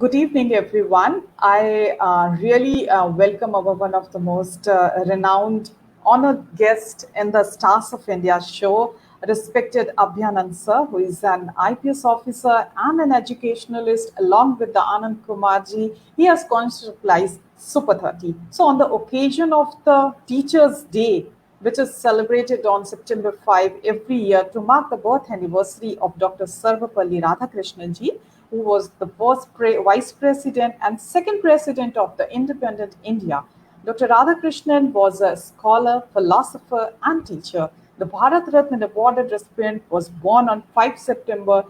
Good evening, everyone. I really welcome our one of the most renowned, honored guest in the Stars of India show, respected Abhayanand sir, who is an IPS officer and an educationalist, along with the Anand Kumar Ji. He has conceptualized Super 30. So, on the occasion of the Teachers' Day, which is celebrated on September 5 every year to mark the birth anniversary of Dr. Sarvapalli Radhakrishnan Ji, who was the first vice president and second president of the independent India. Dr. Radhakrishnan was a scholar, philosopher, and teacher. The Bharat Ratna awarded recipient was born on 5 September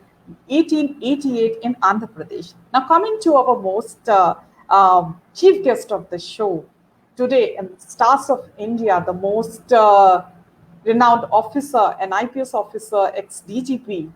1888 in Andhra Pradesh. Now, coming to our most chief guest of the show, today in Stars of India, the most renowned officer, an IPS officer, ex-DGP,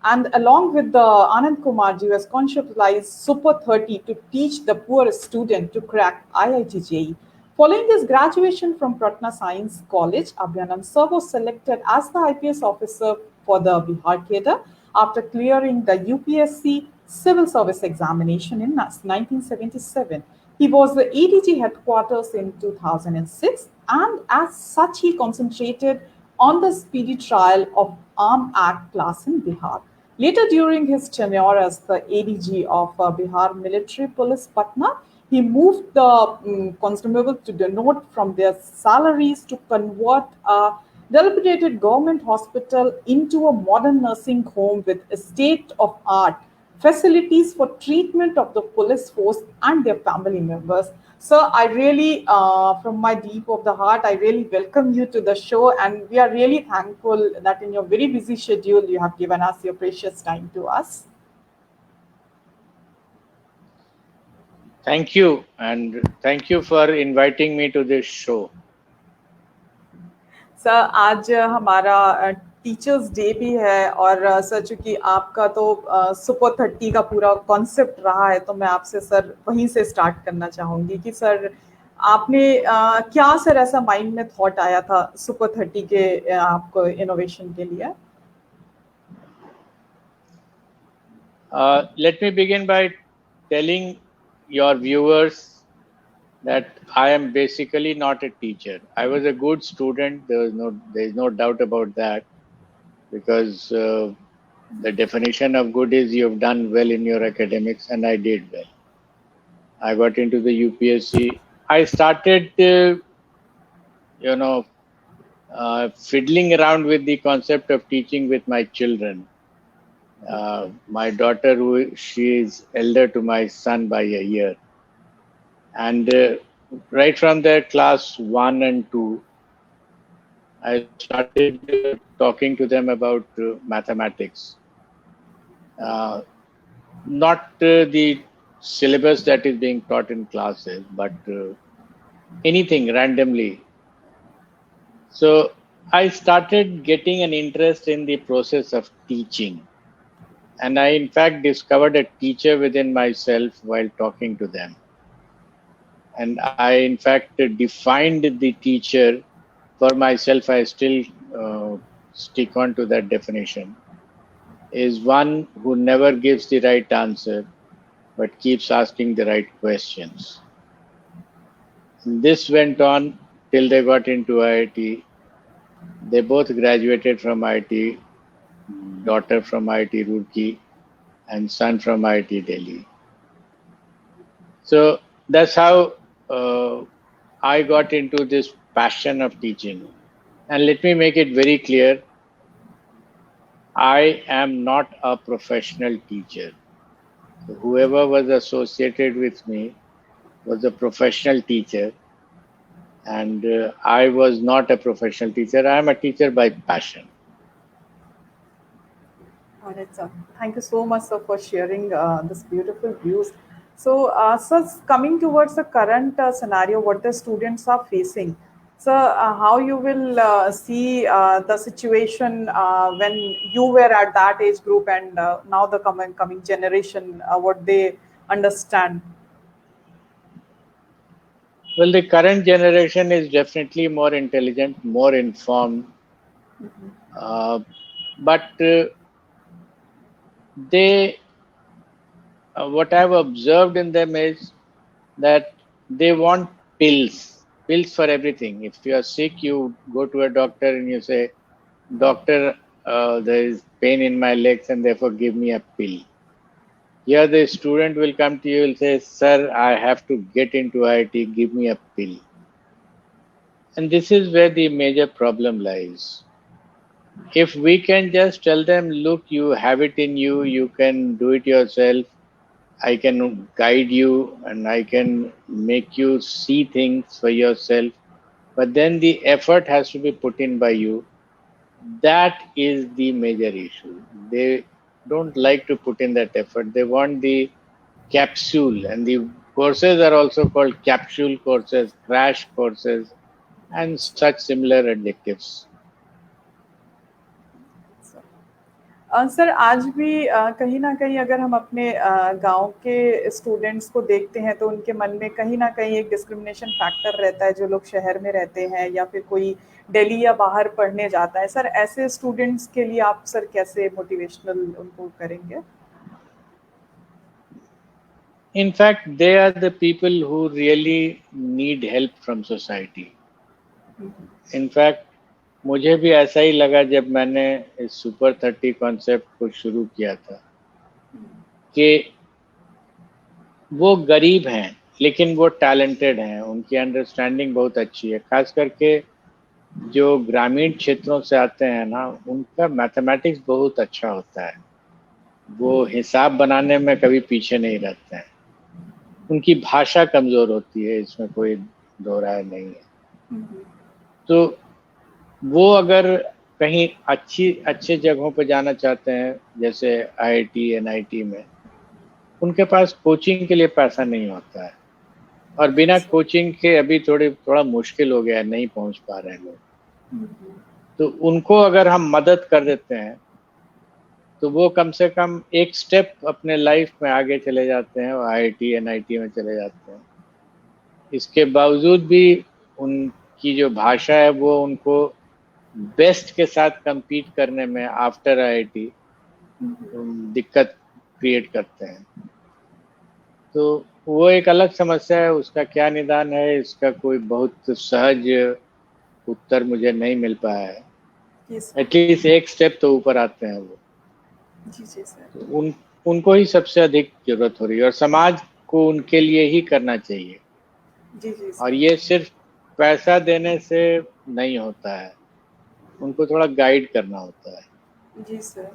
and along with the Anand Kumarji, has conceptualized Super 30 to teach the poorest student to crack IIT JEE. Following his graduation from Patna Science College, Abhayanand sir was selected as the IPS officer for the Bihar cadre after clearing the UPSC Civil Service Examination in 1977. He was the ADG headquarters in 2006, and as such, he concentrated on the speedy trial of Arm Act class in Bihar. Later, during his tenure as the ADG of Bihar Military Police Patna, he moved the constabule to denote from their salaries to convert a dilapidated government hospital into a modern nursing home with a state-of-art facilities for treatment of the police force and their family members. So I really, from my deep of the heart, I really welcome you to the show, and we are really thankful that in your very busy schedule, you have given us your precious time to us. Thank you, and thank you for inviting me to this show. Sir आज हमारा teachers day भी है और sir चूंकि आपका तो super 30 का पूरा कॉन्सेप्ट रहा है तो मैं आपसे सर वहीं से स्टार्ट करना चाहूंगी कि सर आपने क्या सर ऐसा माइंड में थॉट आया था सुपर 30 के आपको इनोवेशन के लिए? Let me begin by telling your viewers that I am basically not a teacher. I was a good student. There is no doubt about that, because the definition of good is you have done well in your academics, and I did well. I got into the UPSC. I started, fiddling around with the concept of teaching with my children. My daughter, she is elder to my son by a year. And right from their class 1 and 2, I started talking to them about mathematics. Not the syllabus that is being taught in classes, but anything randomly. So I started getting an interest in the process of teaching. And I, in fact, discovered a teacher within myself while talking to them. And I, in fact, defined the teacher for myself. I still stick on to that definition. Is one who never gives the right answer, but keeps asking the right questions. And this went on till they got into IIT. They both graduated from IIT, daughter from IIT Roorkee and son from IIT Delhi. So that's how I got into this passion of teaching. And let me make it very clear, I am not a professional teacher. So whoever was associated with me was a professional teacher, and I was not a professional teacher. I am a teacher by passion. All right, sir. Thank you so much, sir, for sharing this beautiful views. So, sir, coming towards the current scenario, what the students are facing, sir, how you will see the situation when you were at that age group and now the coming generation, what they understand? Well, the current generation is definitely more intelligent, more informed, but they what I've observed in them is that they want pills for everything. If you are sick, you go to a doctor and you say, "Doctor, there is pain in my legs, and therefore give me a pill." Here, the student will come to you and say, "Sir, I have to get into IIT. Give me a pill." And this is where the major problem lies. If we can just tell them, "Look, you have it in you. You can do it yourself. I can guide you and I can make you see things for yourself." But then the effort has to be put in by you. That is the major issue. They don't like to put in that effort. They want the capsule, and the courses are also called capsule courses, crash courses, and such similar adjectives. Sir आज भी कहीं ना कहीं अगर हम अपने गांव के स्टूडेंट्स को देखते हैं तो उनके मन में कहीं ना कहीं एक डिस्क्रिमिनेशन फैक्टर रहता है जो लोग शहर में रहते हैं या फिर कोई दिल्ली या बाहर पढ़ने जाता है। सर ऐसे स्टूडेंट्स के लिए आप सर कैसे मोटिवेशनल उनको करेंगे? In fact, they are the people who really need help from society. In fact, मुझे भी ऐसा ही लगा जब मैंने इस सुपर 30 कॉन्सेप्ट को शुरू किया था कि वो गरीब हैं लेकिन वो टैलेंटेड हैं, उनकी अंडरस्टैंडिंग बहुत अच्छी है। खास करके जो ग्रामीण क्षेत्रों से आते हैं ना, उनका मैथमेटिक्स बहुत अच्छा होता है। वो हिसाब बनाने में कभी पीछे नहीं रहते हैं। उनकी भाषा कमजोर होती है, इसमें कोई दो राय नहीं है। तो वो अगर कहीं अच्छे जगहों पर जाना चाहते हैं, जैसे IIT NIT में, उनके पास कोचिंग के लिए पैसा नहीं होता है और बिना कोचिंग के अभी थोड़ा मुश्किल हो गया है, नहीं पहुंच पा रहे हैं लोग। तो उनको अगर हम मदद कर देते हैं तो वो कम से कम एक स्टेप अपने लाइफ में आगे चले जाते हैं और IIT NIT में चले जाते हैं। इसके बावजूद भी उनकी जो भाषा है वो उनको बेस्ट के साथ compete करने में आफ्टर IIT दिक्कत क्रिएट करते हैं। तो वो एक अलग समस्या है, उसका क्या निदान है, इसका कोई बहुत सहज उत्तर मुझे नहीं मिल पाया है। एटलीस्ट एक स्टेप तो ऊपर आते हैं वो। जी सर। तो उनको ही सबसे अधिक जरूरत हो रही है और समाज को उनके लिए ही करना चाहिए। जी सर। और ये सिर्फ पैसा देने से नहीं होता है, उनको थोड़ा गाइड करना होता है। जी सर।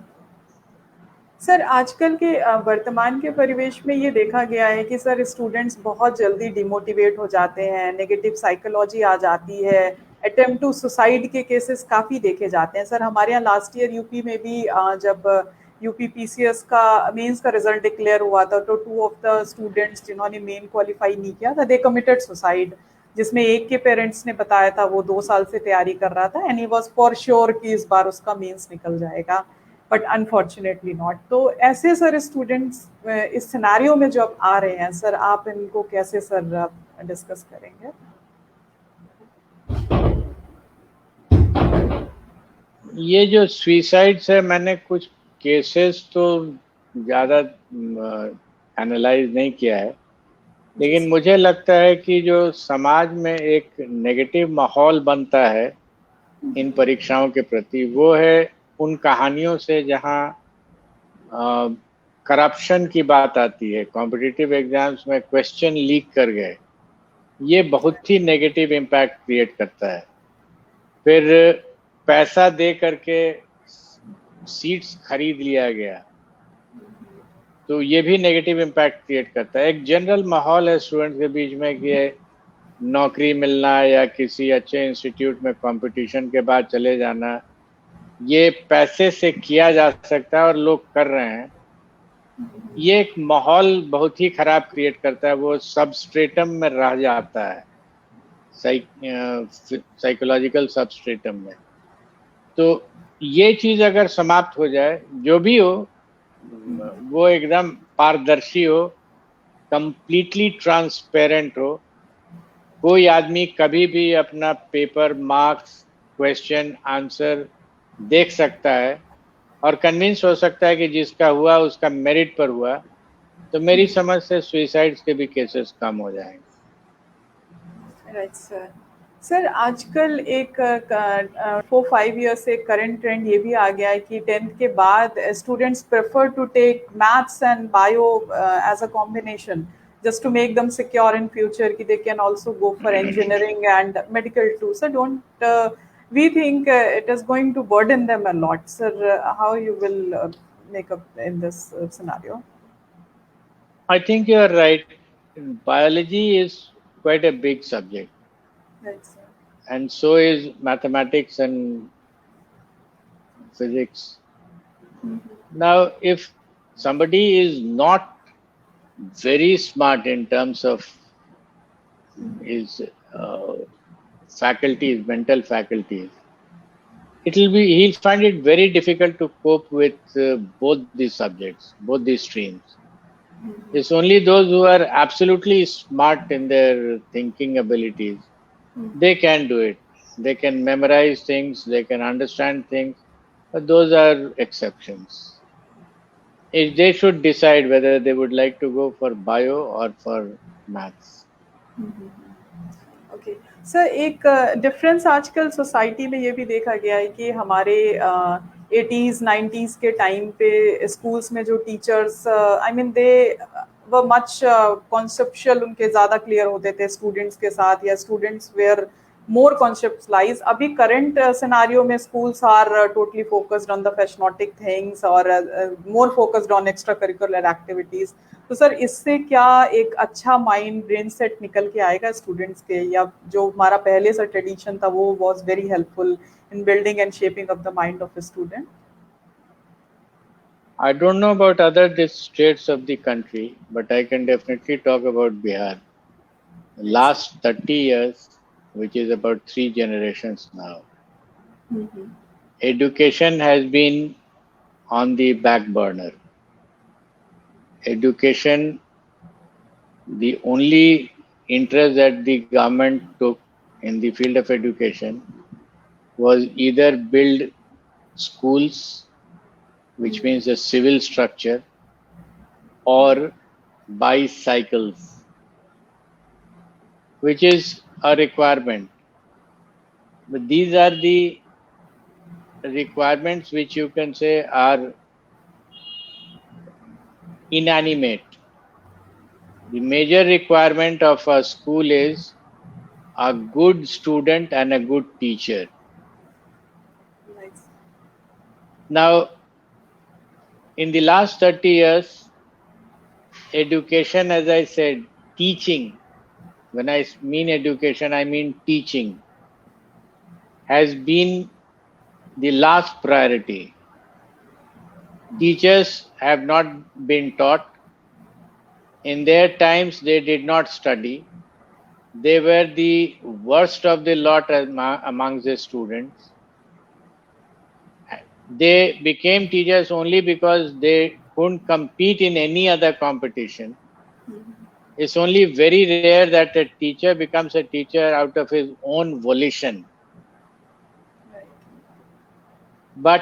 सर आजकल के वर्तमान के परिवेश में ये देखा गया है कि सर स्टूडेंट्स बहुत जल्दी डिमोटिवेट हो जाते हैं, नेगेटिव साइकोलॉजी आ जाती है, अटेम्प्ट टू सुसाइड के केसेस काफ़ी देखे जाते हैं। सर हमारे यहाँ लास्ट ईयर यूपी में भी जब यूपी PCS का मेंस का रिजल्ट डिक्लेयर हुआ था तो 2 ऑफ द स्टूडेंट्स जिन्होंने मेन क्वालिफाई नहीं किया था, दे कमिटेड सुसाइड, जिसमें एक के पेरेंट्स ने बताया था वो 2 साल से तैयारी कर रहा था and he was for sure कि इस बार उसका मेंस निकल जाएगा, बट अनफॉर्चुनेटली नॉट। तो ऐसे सर स्टूडेंट्स इस सिनेरियो में जो अब आ रहे हैं, सर आप इनको कैसे सर डिस्कस करेंगे? ये जो सुसाइड्स है, मैंने कुछ केसेस तो ज़्यादा एनालाइज नहीं किया है, लेकिन मुझे लगता है कि जो समाज में एक नेगेटिव माहौल बनता है इन परीक्षाओं के प्रति, वो है उन कहानियों से जहां करप्शन की बात आती है। कॉम्पिटिटिव एग्जाम्स में क्वेश्चन लीक कर गए, ये बहुत ही नेगेटिव इम्पैक्ट क्रिएट करता है। फिर पैसा दे करके सीट्स खरीद लिया गया, तो ये भी नेगेटिव इम्पैक्ट क्रिएट करता है। एक जनरल माहौल है स्टूडेंट्स के बीच में कि नौकरी मिलना या किसी अच्छे इंस्टीट्यूट में कंपटीशन के बाद चले जाना, ये पैसे से किया जा सकता है और लोग कर रहे हैं। ये एक माहौल बहुत ही खराब क्रिएट करता है, वो सबस्ट्रेटम में रह जाता है, साइकोलॉजिकल सबस्ट्रेटम में। तो ये चीज़ अगर समाप्त हो जाए, जो भी हो वो एकदम पारदर्शी हो, कंप्लीटली ट्रांसपेरेंट हो, कोई आदमी कभी भी अपना पेपर, मार्क्स, क्वेश्चन, आंसर देख सकता है और कन्विंस हो सकता है कि जिसका हुआ उसका मेरिट पर हुआ, तो मेरी समझ से सुइसाइड्स के भी केसेस कम हो जाएंगे. Right sir. सर आजकल एक 4-5 ईयर्स से करंट ट्रेंड ये भी आ गया है कि 10th के बाद students prefer to take maths and bio as a combination just to make them secure in future कि they can also go for engineering and medical too. So don't we think it is going to burden them a lot, sir? How you will make up in this scenario? I think you are right. Biology is quite a big subject, Right, sir. and so is mathematics and physics. Now, if somebody is not very smart in terms of his faculties, mental faculties, he'll find it very difficult to cope with both these subjects, both these streams. It's only those who are absolutely smart in their thinking abilities, they can do it. They can memorize things, they can understand things, but those are exceptions. They should decide whether they would like to go for bio or for maths. Okay sir, एक difference आजकल society में ये भी देखा गया है कि हमारे 80s 90s के टाइम पे स्कूल्स में जो teachers I mean they were much conceptual, उनके ज़्यादा क्लियर होते थे स्टूडेंट्स के साथ, या स्टूडेंट्स वेयर more conceptualized. अभी current scenario में schools are totally focused on the fashionistic things or more focused on extracurricular activities. तो सर इससे क्या एक अच्छा माइंड ब्रेन सेट निकल के आएगा स्टूडेंट्स के, या जो हमारा पहले से ट्रेडिशन था वो was very helpful in building and shaping of the mind of a student? I don't know about other states of the country, but I can definitely talk about Bihar. The last 30 years, which is about 3 generations now, education has been on the back burner. Education, the only interest that the government took in the field of education was either build schools, which means a civil structure, or buy cycles, which is a requirement. But these are the requirements which you can say are inanimate. The major requirement of a school is a good student and a good teacher. Nice. Now, in the last 30 years, education, as I said, teaching, when I mean education, I mean teaching, has been the last priority. Teachers have not been taught. In their times, they did not study. They were the worst of the lot amongst the students. They became teachers only because they couldn't compete in any other competition. It's only very rare that a teacher becomes a teacher out of his own volition. But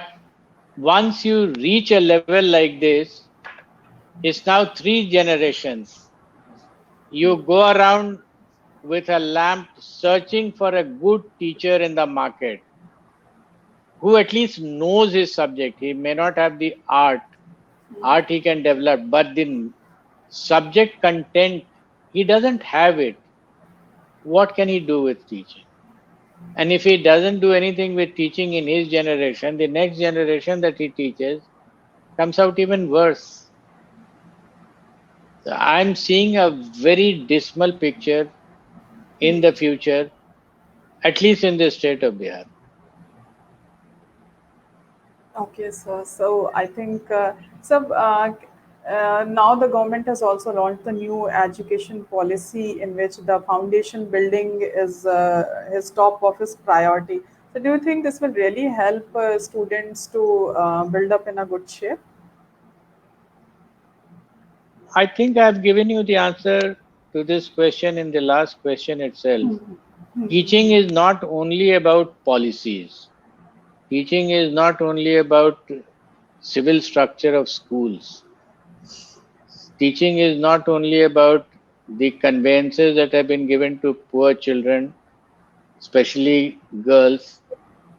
once you reach a level like this, it's now 3 generations. You go around with a lamp searching for a good teacher in the market who at least knows his subject. He may not have the art he can develop, but the subject content, he doesn't have it. What can he do with teaching? And if he doesn't do anything with teaching in his generation, the next generation that he teaches comes out even worse. So I'm seeing a very dismal picture in the future, at least in the state of Bihar. Okay, sir. So I think, now the government has also launched the new education policy in which the foundation building is his top of his priority. So do you think this will really help students to build up in a good shape? I think I've given you the answer to this question in the last question itself. Teaching is not only about policies. Teaching is not only about civil structure of schools. teaching is not only about the conveyances that have been given to poor children, especially girls,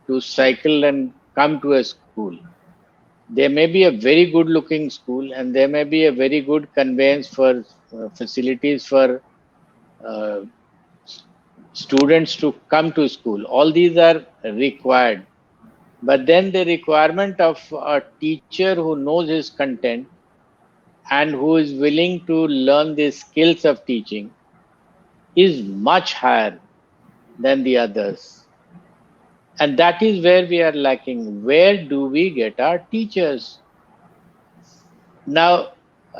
to cycle and come to a school. There may be a very good looking school and there may be a very good conveyance for facilities for uh, students to come to school. All these are required. But then the requirement of a teacher who knows his content and who is willing to learn the skills of teaching is much higher than the others. And that is where we are lacking. Where do we get our teachers? Now,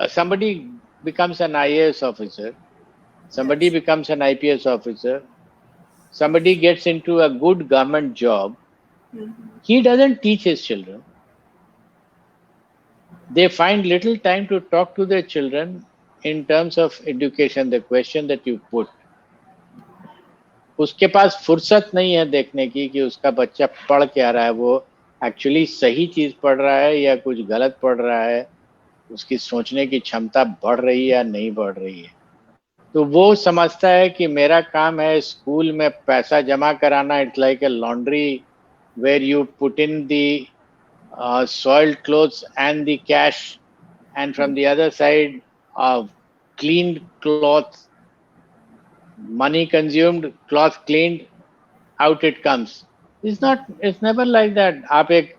somebody becomes an IAS officer, somebody Yes. becomes an IPS officer, somebody gets into a good government job. He doesn't teach his children. They find little time to talk to their children in terms of education, the question that you put. उसके पास फुर्सत नहीं है देखने की कि उसका बच्चा पढ़ क्या रहा है, वो एक्चुअली सही चीज पढ़ रहा है या कुछ गलत पढ़ रहा है, उसकी सोचने की क्षमता बढ़ रही है या नहीं बढ़ रही है. तो वो समझता है कि मेरा काम है स्कूल में पैसा जमा कराना. It's like a laundry where you put in the soiled clothes and the cash, and from the other side cleaned cloth, money consumed, cloth cleaned, out it comes. It's never like that. आप एक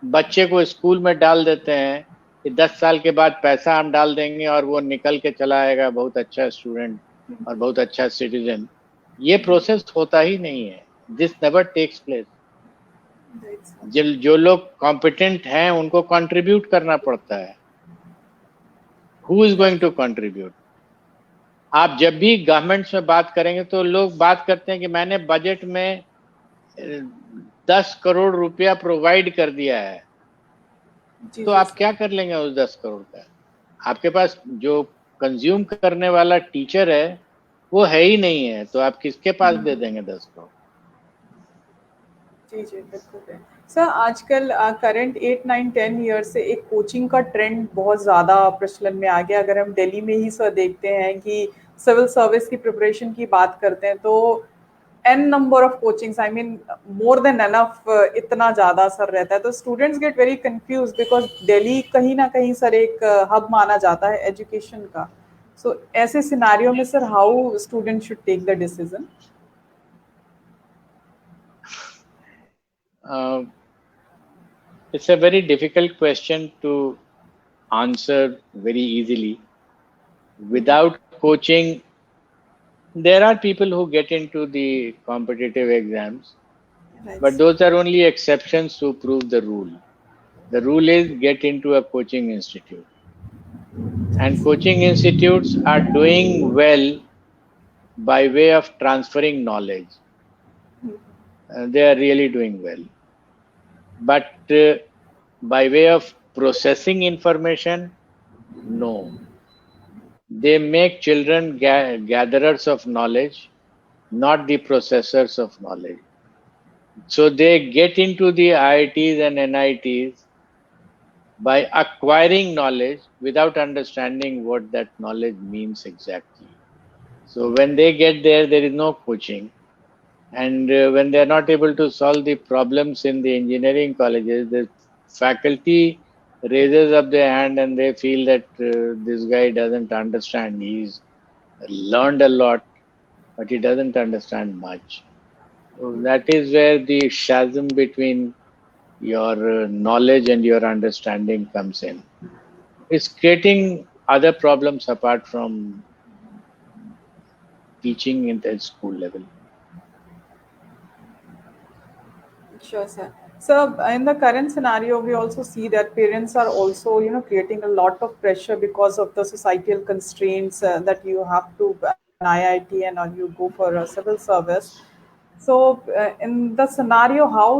बच्चे को school में डाल देते हैं कि 10 साल के बाद पैसा हम डाल देंगे और वो निकल के चला आएगा बहुत अच्छा स्टूडेंट और बहुत अच्छा सिटीजन. ये प्रोसेस होता ही नहीं है. This never takes place. जो लोग कॉम्पिटेंट हैं उनको कंट्रीब्यूट करना पड़ता है. Who is going to contribute? आप जब भी गवर्नमेंट्स में बात करेंगे तो लोग बात करते हैं कि मैंने बजट में 10 करोड़ रुपया प्रोवाइड कर दिया है. तो आप क्या कर लेंगे उस 10 करोड़ का? आपके पास जो कंज्यूम करने वाला टीचर है वो है ही नहीं है, तो आप किसके पास दे देंगे 10 करोड़? जी जी बिल्कुल है सर. आजकल करंट 8, 9, 10 ईयर से एक कोचिंग का ट्रेंड बहुत ज़्यादा प्रचलन में आ गया. अगर हम दिल्ली में ही सर देखते हैं कि सिविल सर्विस की प्रिपरेशन की बात करते हैं तो n number of coachings, I mean more than enough, इतना ज़्यादा सर रहता है. तो students get very confuse because Delhi कहीं ना कहीं सर एक हब माना जाता है एजुकेशन का. सो ऐसे सिनारियो में sir how student should take the decision? It's a very difficult question to answer very easily. Without coaching, there are people who get into the competitive exams, Right. but those are only exceptions to prove the rule. The rule is get into a coaching institute. And coaching institutes are doing well by way of transferring knowledge. They are really doing well. But by way of processing information, no. They make children gatherers of knowledge, not the processors of knowledge. So they get into the IITs and NITs by acquiring knowledge without understanding what that knowledge means exactly. So when they get there, there is no coaching. And when they are not able to solve the problems in the engineering colleges, the faculty raises up their hand and they feel that this guy doesn't understand. He's learned a lot, but he doesn't understand much. So that is where the chasm between your knowledge and your understanding comes in. It's creating other problems apart from teaching in the school level. Sure, sir. So in the current scenario, we also see that parents are also, creating a lot of pressure because of the societal constraints that you have to an IIT and or you go for a civil service. So in the scenario, how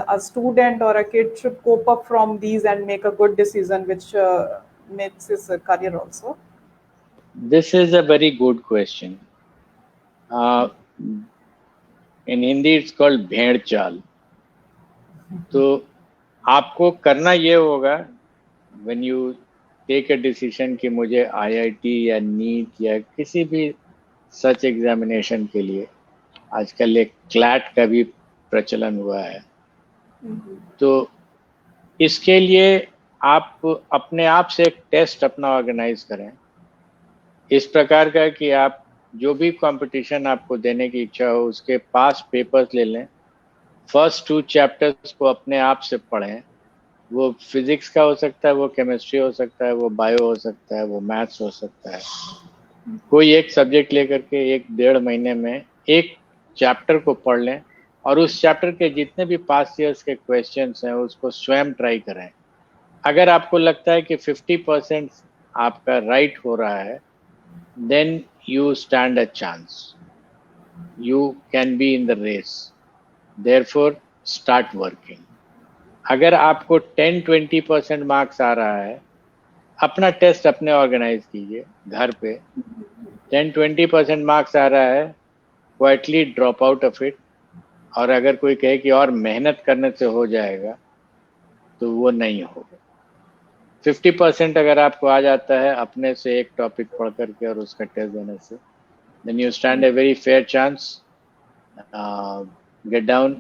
a student or a kid should cope up from these and make a good decision which makes his career also? This is a very good question. In Hindi, it's called भेड़ चाल. तो आपको करना ये होगा when you take a decision कि मुझे IIT या नीट या किसी भी सच एग्जामिनेशन के लिए, आजकल एक क्लैट का भी प्रचलन हुआ है, तो इसके लिए आप अपने आप से एक टेस्ट अपना ऑर्गेनाइज करें इस प्रकार का कि आप जो भी कंपटीशन आपको देने की इच्छा हो उसके पास पेपर्स ले लें, फर्स्ट 2 चैप्टर्स को अपने आप से पढ़ें। वो फिजिक्स का हो सकता है, वो केमिस्ट्री हो सकता है, वो बायो हो सकता है, वो मैथ्स हो सकता है। कोई एक सब्जेक्ट लेकर के 1-1.5 महीने में एक चैप्टर को पढ़ लें और उस चैप्टर के जितने भी पास्ट ईयर्स के क्वेश्चंस हैं उसको स्वयं ट्राई करें। अगर आपको लगता है कि 50% आपका राइट हो रहा है, then you stand a chance. You can be in the race. Therefore, start working. अगर आपको 10-20% मार्क्स आ रहा है, अपना टेस्ट अपने ऑर्गेनाइज कीजिए घर पे। 10-20% मार्क्स आ रहा है, quietly drop out of it. और अगर कोई कहे कि और मेहनत करने से हो जाएगा, तो वो नहीं होगा। 50% अगर आपको आ जाता है अपने से एक टॉपिक पढ़ करके और उसका टेस्ट देने से, then you stand a very fair chance. Get down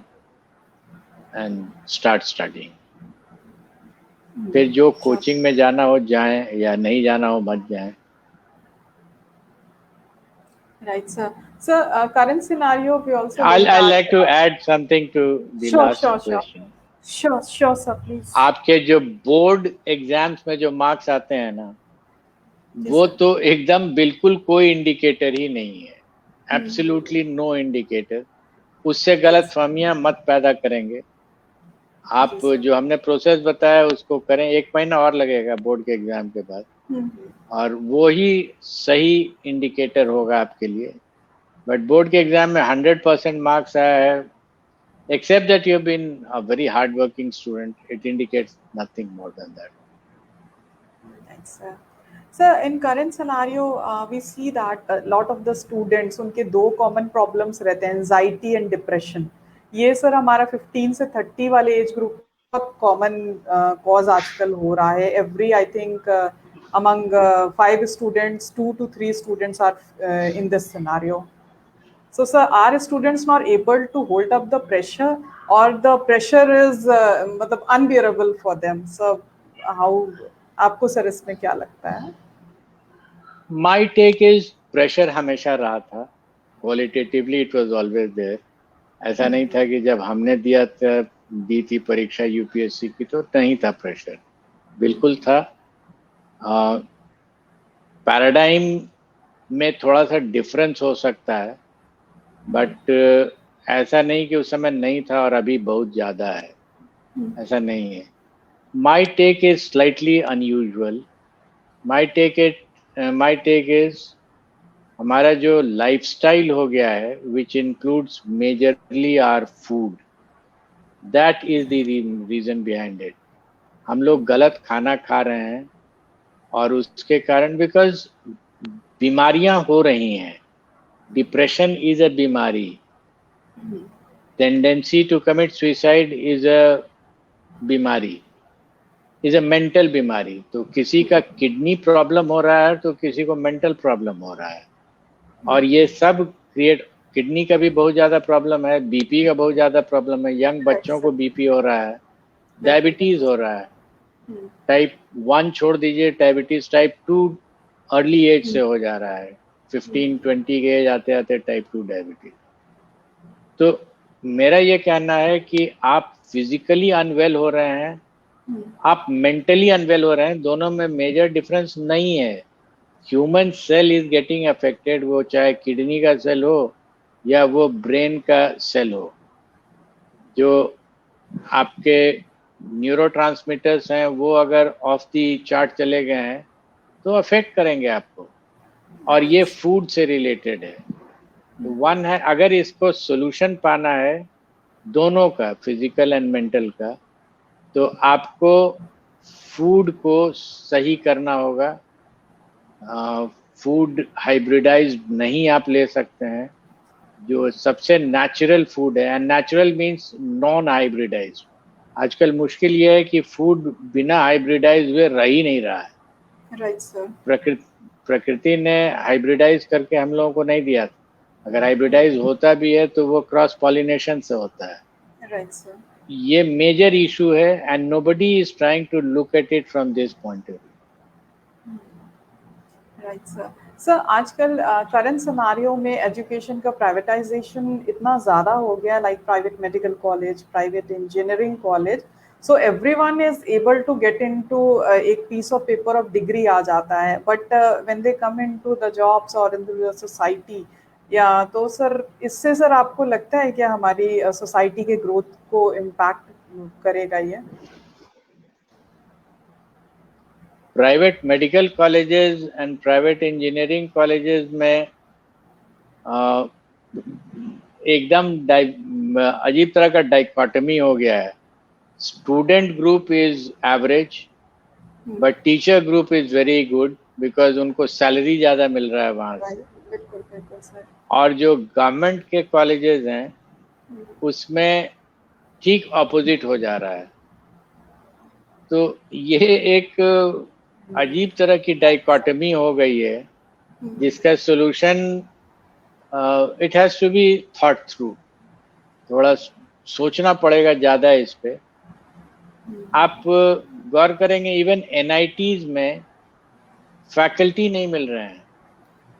and start studying. फिर जो कोचिंग में जाना हो जाएं या नहीं जाना हो मत जाएं। Right, sir. Sir, current scenario, we also I'll looked at. like to add something to the Sure, last sure, sure. question. Sure, sir, please. आपके जो बोर्ड एग्जाम्स में जो मार्क्स आते हैं ना, वो तो एकदम बिल्कुल कोई इंडिकेटर ही नहीं है, एब्सोल्युटली नो इंडिकेटर। उससे गलत फहमियां मत पैदा करेंगे। आप जो हमने प्रोसेस बताया उसको करें, 1 महीना और लगेगा बोर्ड के एग्जाम के बाद, और वो ही सही इंडिकेटर होगा आपके लिए। बट बोर्ड के एग्जाम में 100% मार्क्स आया है, except that you have been a very hard-working student, it indicates nothing more than that. Thanks, sir. Sir, in current scenario, we see that a lot of the students, उनके 2 common problems रहते हैं, anxiety and depression. ये sir हमारा 15 से 30 वाले age group बहुत common cause आजकल हो रहा है. Every, I think, among 5 students, 2 to 3 students are in this scenario. So, sir, are students not able to hold up the pressure, or the pressure is मतलब unbearable for them? So, how आपको sir इसमें क्या लगता है? My take is pressure हमेशा रहा था, qualitatively it was always there. ऐसा नहीं था कि जब हमने दी थी परीक्षा यूपीएससी की तो नहीं था प्रेशर, बिल्कुल था। पैराडाइम में थोड़ा सा डिफरेंस हो सकता है, बट ऐसा नहीं कि उस समय नहीं था और अभी बहुत ज़्यादा है, ऐसा नहीं है। My take is slightly unusual. My take is हमारा जो लाइफस्टाइल हो गया है, which includes majorly our food, that is the reason behind it. हम लोग गलत खाना खा रहे हैं और उसके कारण बिकॉज बीमारियां हो रही हैं। डिप्रेशन इज अ बीमारी, tendency to commit suicide is a बीमारी, इज अ मेंटल बीमारी। तो किसी का किडनी प्रॉब्लम हो रहा है तो किसी को मेंटल प्रॉब्लम हो रहा है, और ये सब किडनी का भी बहुत ज़्यादा प्रॉब्लम है, बीपी का बहुत ज़्यादा प्रॉब्लम है, यंग बच्चों को बीपी हो रहा है, डायबिटीज़ हो रहा है, टाइप 1 छोड़ दीजिए, डायबिटीज़ टाइप 2 अर्ली एज से हो जा रहा है, 15-20 के एज आते आते टाइप 2 डायबिटीज। तो मेरा ये कहना है कि आप फिजिकली अनवेल हो रहे हैं, आप मेंटली अनवेल हो रहे हैं, दोनों में मेजर डिफरेंस नहीं है। Human cell is getting affected, वो चाहे किडनी का सेल हो या वो ब्रेन का सेल हो। जो आपके न्यूरोट्रांसमीटर्स हैं वो अगर ऑफ दी चार्ट चले गए हैं तो अफेक्ट करेंगे आपको, और ये फूड से रिलेटेड है। तो वन है, अगर इसको सोल्यूशन पाना है दोनों का, फिजिकल एंड मेंटल का, तो आपको फूड को सही करना होगा। फूड हाइब्रिडाइज्ड नहीं आप ले सकते हैं, जो सबसे नेचुरल फूड है, and natural means non hybridized. आजकल मुश्किल ये है कि फूड बिना हाइब्रिडाइज हुए रह ही नहीं रहा है। Right sir. प्रकृति ने हाइब्रिडाइज करके हम लोगों को नहीं दिया था। अगर हाइब्रिडाइज होता भी है तो वो क्रॉस पॉलिनेशन से होता है। Right sir. ये मेजर इशू है and nobody is trying to look at it from this point of view. Right sir. Sir आजकल करंट सिनारियो में एजुकेशन का प्राइवेटाइजेशन इतना ज़्यादा हो गया, like private medical college, private engineering college, so everyone is able to get into एक piece of paper of degree आ जाता है, but when they come into the jobs और इन द सोसाइटी, या तो सर इससे सर आपको लगता है कि हमारी सोसाइटी के ग्रोथ को इम्पैक्ट करेगा ये? Private medical colleges and private engineering colleges में एकदम अजीब तरह का डाइकोटमी हो गया है। Student group is average but teacher group is very good because उनको सैलरी ज़्यादा मिल रहा है वहाँ से। बिल्कुल बिल्कुल सर। और जो गवर्नमेंट के कॉलेजेस हैं उसमें ठीक ऑपोजिट हो जा रहा है। तो ये एक अजीब तरह की डाइकोटमी हो गई है जिसका solution it has to be thought through. थोड़ा सोचना पड़ेगा ज़्यादा इस पे। आप गौर करेंगे इवन एनआईटीज में फैकल्टी नहीं मिल रहे हैं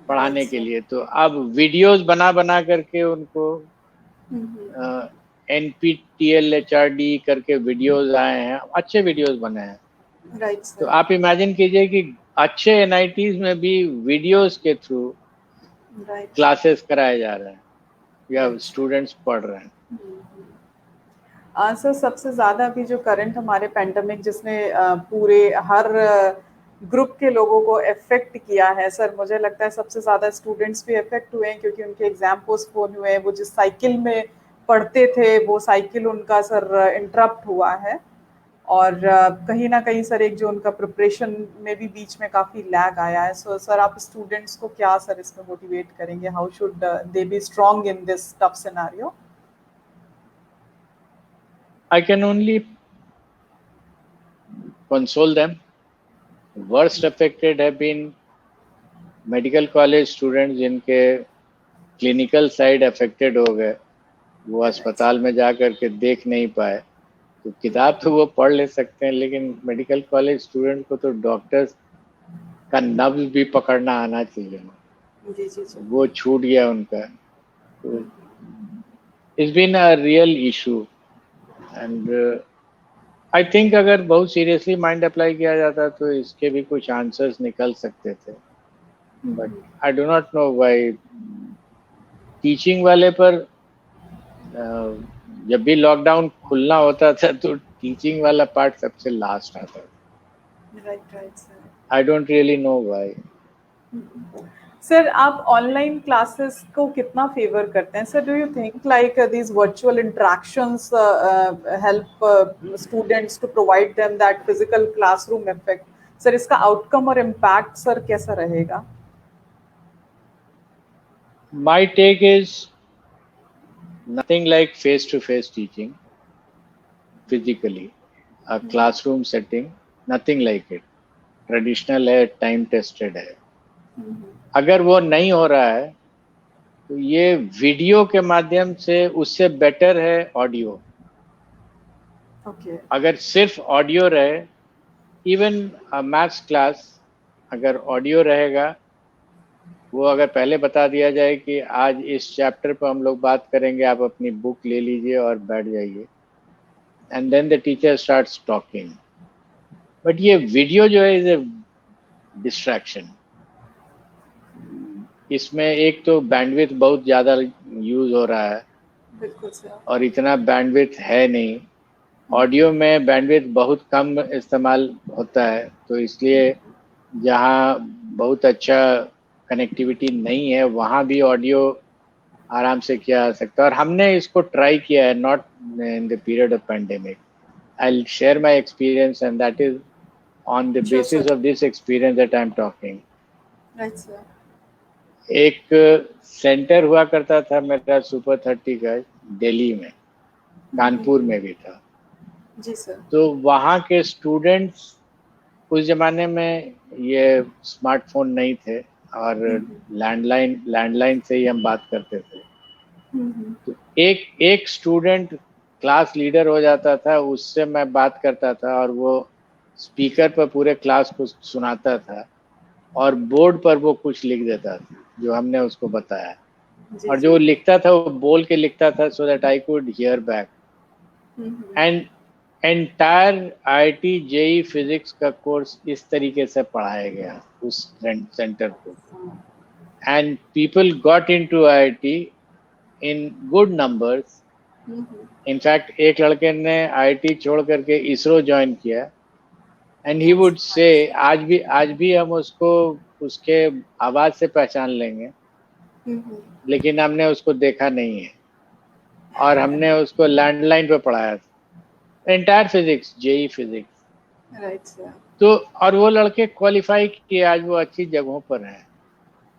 पढ़ाने के लिए, तो अब वीडियोस बना बना करके उनको NPTEL HRD करके वीडियोस आए हैं, अच्छे वीडियोस बने हैं। राइट तो सर। आप इमेजिन कीजिए कि अच्छे एनआईटीज में भी वीडियोस के थ्रू राइट क्लासेस कराए जा रहे हैं या स्टूडेंट्स पढ़ रहे हैं। सर सबसे ज़्यादा अभी जो करंट हमारे पेंडेमिक जिसने पूरे हर ग्रुप के लोगों को इफेक्ट किया है, सर मुझे लगता है सबसे ज़्यादा स्टूडेंट्स भी इफेक्ट हुए हैं क्योंकि उनके एग्जाम पोस्टपोन हुए हैं। वो जिस साइकिल में पढ़ते थे वो साइकिल उनका सर इंटरप्ट हुआ है, और कहीं ना कहीं सर एक जो उनका प्रिपरेशन में भी बीच में काफ़ी लैग आया है। सो सर आप स्टूडेंट्स को क्या सर इसमें मोटिवेट करेंगे? How should they be strong in this tough scenario? I can only console them. Worst affected have been medical college students जिनके क्लिनिकल साइड अफेक्टेड हो गए, वो अस्पताल में जा कर के देख नहीं पाए। तो किताब तो वो पढ़ ले सकते हैं लेकिन मेडिकल कॉलेज स्टूडेंट को तो डॉक्टर्स का नब्ज भी पकड़ना आना चाहिए। जी जी जी। वो छूट गया उनका। तो it's been a real issue and I think अगर बहुत सीरियसली माइंड अप्लाई किया जाता तो इसके भी कुछ आंसर्स निकल सकते थे, but I do not know why teaching वाले पर जब भी लॉकडाउन खुलना होता था तो टीचिंग वाला पार्ट सबसे लास्ट आता था। Right right sir. I don't really know why. Sir आप ऑनलाइन क्लासेस को कितना फेवर करते हैं sir? Do you think like these virtual interactions help students to provide them that physical classroom effect? Sir इसका outcome और impact sir कैसा रहेगा? My take is nothing like face-to-face teaching physically, a classroom setting, nothing like it. Traditional है, time tested है। अगर वो नहीं हो रहा है तो ये वीडियो के माध्यम से उससे बेटर है ऑडियो। अगर सिर्फ ऑडियो रहे, इवन मैथ्स क्लास अगर ऑडियो रहेगा, वो अगर पहले बता दिया जाए कि आज इस चैप्टर पर हम लोग बात करेंगे, आप अपनी बुक ले लीजिए और बैठ जाइए, and then the teacher starts talking. But ये वीडियो जो है इज ए डिस्ट्रैक्शन। इसमें एक तो बैंडविड्थ बहुत ज़्यादा यूज हो रहा है और इतना बैंडविड्थ है नहीं। ऑडियो में बैंडविड्थ बहुत कम इस्तेमाल होता है, तो इसलिए जहाँ बहुत अच्छा कनेक्टिविटी नहीं है वहाँ भी ऑडियो आराम से किया जा सकता है। और हमने इसको ट्राई किया है, not in the period of pandemic. I will share my experience and that is on the basis of this experience that I am talking. एक सेंटर हुआ करता था मेरा सुपर 30 का, दिल्ली में, कानपुर में भी था। जी सर। तो वहाँ के स्टूडेंट्स उस जमाने में ये स्मार्टफोन नहीं थे और लैंडलाइन से ही हम बात करते थे। तो एक स्टूडेंट क्लास लीडर हो जाता था, उससे मैं बात करता था और वो स्पीकर पर पूरे क्लास को सुनाता था और बोर्ड पर वो कुछ लिख देता था जो हमने उसको बताया, और जो लिखता था वो बोल के लिखता था so that I could hear back. And entire IIT JEE physics का कोर्स इस तरीके से पढ़ाया गया उस सेंटर को, and people got into IIT in good numbers. In fact एक लड़के ने IIT छोड़ करके इसरो ज्वाइन किया, एंड ही वुड से आज भी हम उसको उसके आवाज से पहचान लेंगे, लेकिन हमने उसको देखा नहीं है और हमने उसको लैंडलाइन पे पढ़ाया था entire physics, JEE physics. Right sir. तो और वो लड़के क्वालिफाई किए, आज वो अच्छी जगहों पर हैं।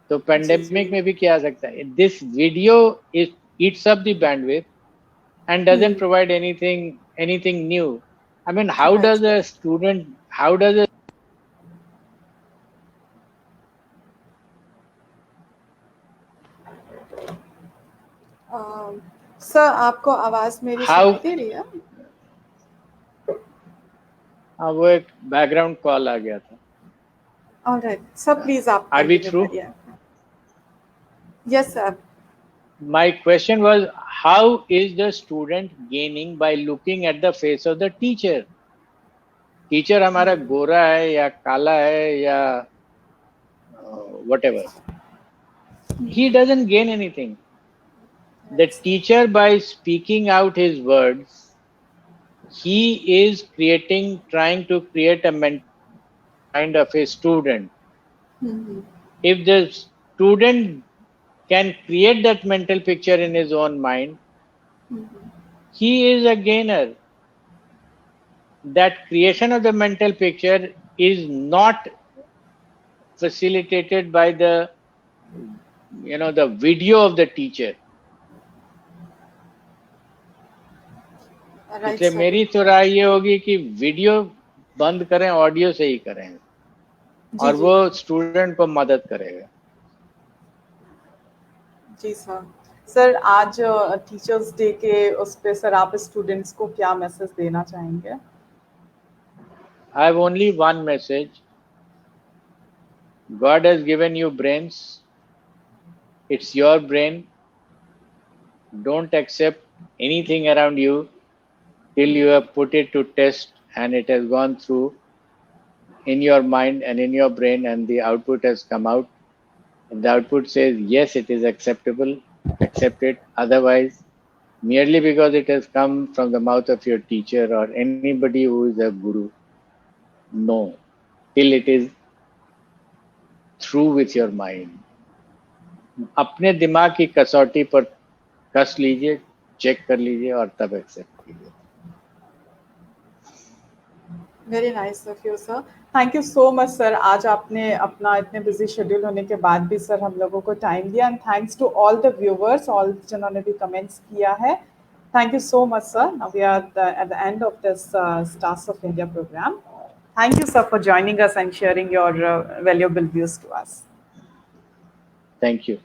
तो पेंडेमिक में भी किया जा सकता है। This video is eats up the bandwidth and doesn't provide anything new. I mean, how does a student, how does a sir आपको आवाज मेरी सुनाई दे रही है? हाँ, वो एक बैकग्राउंड कॉल आ गया था। ऑलराइट सर, प्लीज आप Are we through? Yes sir. My question was, how is the student gaining by looking at the face of the teacher? Teacher हमारा गोरा है या काला है या whatever, he doesn't gain anything. The teacher, by speaking out his words, he is trying to create a mind of a student. If the student can create that mental picture in his own mind, he is a gainer. That creation of the mental picture is not facilitated by the video of the teacher. इसलिए मेरी तो राय ये होगी कि video बंद करें, audio से ही करें, और वो स्टूडेंट को मदद करेगा। जी सर। सर आज टीचर्स डे के उस पे सर आप स्टूडेंट्स को क्या मैसेज देना चाहेंगे? I have only one message. God has given you brains. It's your brain. Don't accept anything around you till you have put it to test and it has gone through in your mind and in your brain, and the output has come out. If the output says yes, it is acceptable, accept it. Otherwise, merely because it has come from the mouth of your teacher or anybody who is a guru, no, till it is through with your mind. अपने दिमाग की कसौटी पर कस लीजिए, check कर लीजिए और तब एक्सेप्ट कीजिए। Very nice of you sir, thank you so much sir. आज आपने अपना इतने बिजी शेड्यूल होने के बाद भी सर हम लोगों को टाइम दिया, and thanks to all the viewers, all जिन्होंने भी कमेंट्स किया है। Thank you so much sir. Now we are at the end of this stars of India programme. Thank you sir for joining us and sharing your valuable views to us. Thank you.